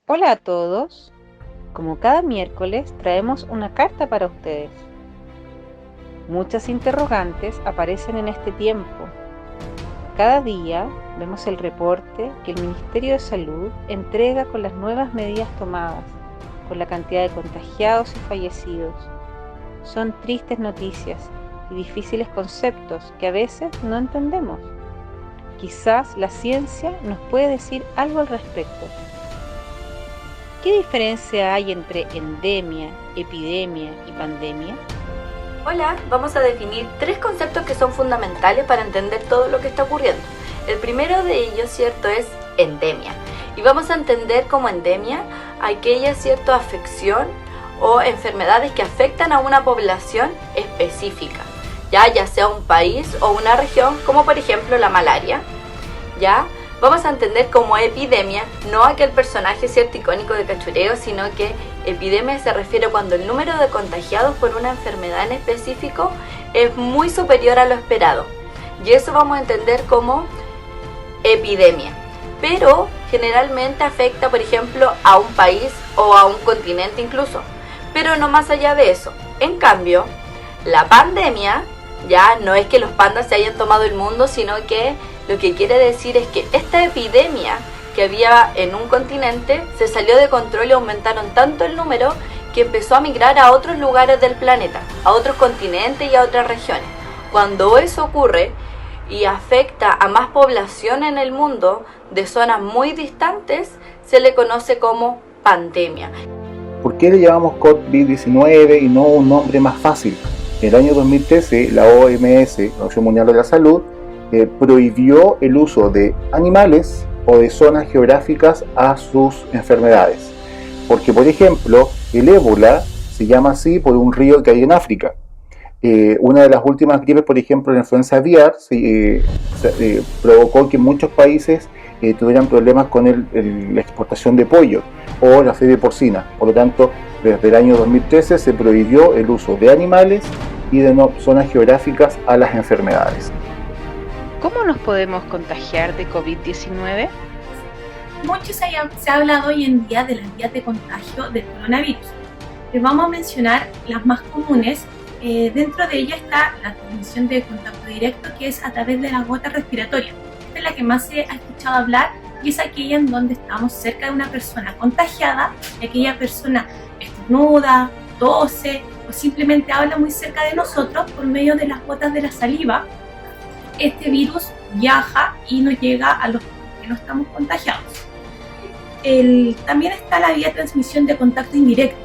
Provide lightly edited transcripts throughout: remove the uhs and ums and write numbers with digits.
Hola a todos. Como cada miércoles traemos una carta para ustedes. Muchas interrogantes aparecen en este tiempo. Cada día vemos el reporte que el Ministerio de Salud entrega con las nuevas medidas tomadas, con la cantidad de contagiados y fallecidos. Son tristes noticias y difíciles conceptos que a veces no entendemos. Quizás la ciencia nos puede decir algo al respecto. ¿Qué diferencia hay entre endemia, epidemia y pandemia? Hola, vamos a definir tres conceptos que son fundamentales para entender todo lo que está ocurriendo. El primero de ellos, ¿cierto?, es endemia. Y vamos a entender como endemia aquella, ¿cierto?, afección o enfermedades que afectan a una población específica, ya sea un país o una región, como por ejemplo la malaria, ¿ya? Vamos a entender como epidemia, no aquel personaje, ¿cierto?, icónico de cachureo, sino que epidemia se refiere cuando el número de contagiados por una enfermedad en específico es muy superior a lo esperado. Y eso vamos a entender como epidemia. Pero generalmente afecta, por ejemplo, a un país o a un continente incluso. Pero no más allá de eso. En cambio, la pandemia, ya no es que los pandas se hayan tomado el mundo, sino que lo que quiere decir es que esta epidemia que había en un continente se salió de control y aumentaron tanto el número que empezó a migrar a otros lugares del planeta, a otros continentes y a otras regiones. Cuando eso ocurre y afecta a más población en el mundo de zonas muy distantes, se le conoce como pandemia. ¿Por qué le llamamos COVID-19 y no un nombre más fácil? En el año 2013, la OMS, la Organización Mundial de la Salud, prohibió el uso de animales o de zonas geográficas a sus enfermedades. Porque, por ejemplo, el ébola se llama así por un río que hay en África. Una de las últimas gripes, por ejemplo, la influenza aviar, provocó que muchos países tuvieran problemas con la exportación de pollo o la fiebre porcina. Por lo tanto, desde el año 2013 se prohibió el uso de animales y de zonas geográficas a las enfermedades. ¿Cómo nos podemos contagiar de COVID-19? Mucho se ha hablado hoy en día de las vías de contagio del coronavirus. Les vamos a mencionar las más comunes. Dentro de ella está la transmisión de contacto directo, que es a través de las gotas respiratorias. Esta es la que más se ha escuchado hablar y es aquella en donde estamos cerca de una persona contagiada y aquella persona estornuda, tose o simplemente habla muy cerca de nosotros por medio de las gotas de la saliva. Este virus viaja y nos llega a los que no estamos contagiados. También está la vía de transmisión de contacto indirecto.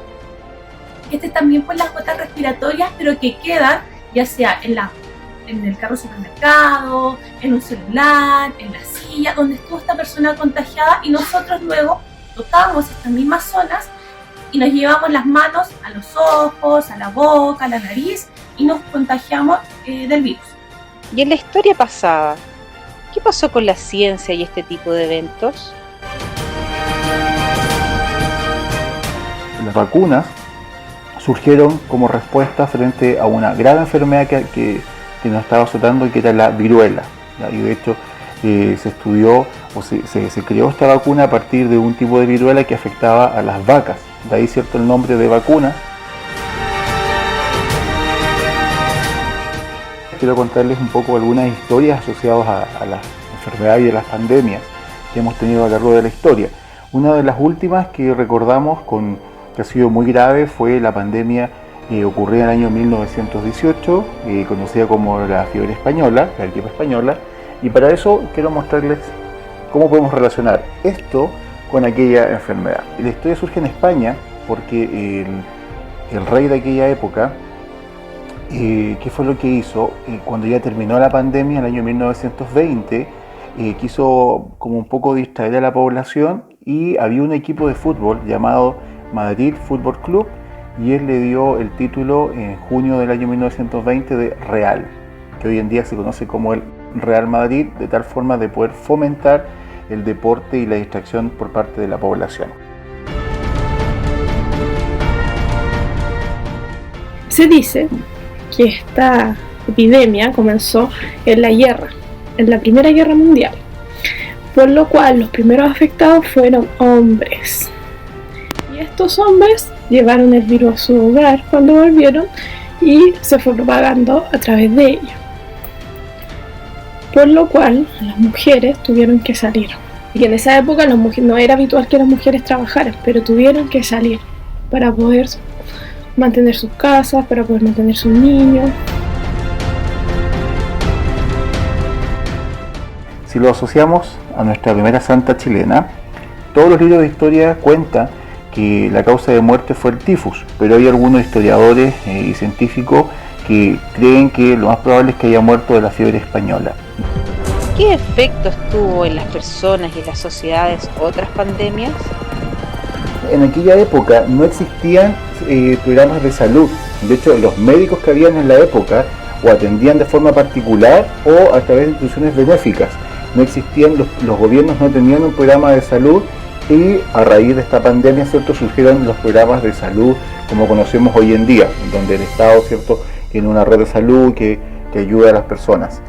Este también por las gotas respiratorias, pero que quedan ya sea en el carro supermercado, en un celular, en la silla, donde estuvo esta persona contagiada y nosotros luego tocamos estas mismas zonas y nos llevamos las manos a los ojos, a la boca, a la nariz y nos contagiamos del virus. Y en la historia pasada, ¿qué pasó con la ciencia y este tipo de eventos? Las vacunas surgieron como respuesta frente a una grave enfermedad que nos estaba azotando y que era la viruela. Y de hecho se estudió o se creó esta vacuna a partir de un tipo de viruela que afectaba a las vacas. De ahí, cierto, el nombre de vacuna. Quiero contarles un poco algunas historias asociadas a las enfermedades y a las pandemias que hemos tenido a lo largo de la historia. Una de las últimas que recordamos que ha sido muy grave fue la pandemia ocurrida en el año 1918, conocida como la fiebre española, la gripe española, y para eso quiero mostrarles cómo podemos relacionar esto con aquella enfermedad. La historia surge en España porque el rey de aquella época, ¿qué fue lo que hizo? Cuando ya terminó la pandemia, en el año 1920, quiso como un poco distraer a la población y había un equipo de fútbol llamado Madrid Fútbol Club y él le dio el título en junio del año 1920 de Real, que hoy en día se conoce como el Real Madrid, de tal forma de poder fomentar el deporte y la distracción por parte de la población. Se dice que esta epidemia comenzó en la Primera Guerra Mundial, por lo cual los primeros afectados fueron hombres. Y estos hombres llevaron el virus a su hogar cuando volvieron y se fue propagando a través de ellos. Por lo cual las mujeres tuvieron que salir. Y en esa época no era habitual que las mujeres trabajaran, pero tuvieron que salir para poder mantener sus casas, para poder mantener sus niños. Si lo asociamos a nuestra primera santa chilena, todos los libros de historia cuentan que la causa de muerte fue el tifus, pero hay algunos historiadores y científicos que creen que lo más probable es que haya muerto de la fiebre española. ¿Qué efectos tuvo en las personas y en las sociedades otras pandemias? En aquella época no existían programas de salud. De hecho, los médicos que habían en la época o atendían de forma particular o a través de instituciones benéficas. No existían, los gobiernos no tenían un programa de salud y a raíz de esta pandemia, ¿cierto?, surgieron los programas de salud como conocemos hoy en día, donde el Estado, ¿cierto?, tiene una red de salud que ayuda a las personas.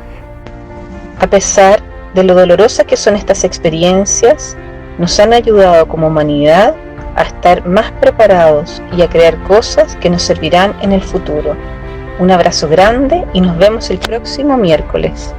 A pesar de lo dolorosas que son estas experiencias, nos han ayudado como humanidad a estar más preparados y a crear cosas que nos servirán en el futuro. Un abrazo grande y nos vemos el próximo miércoles.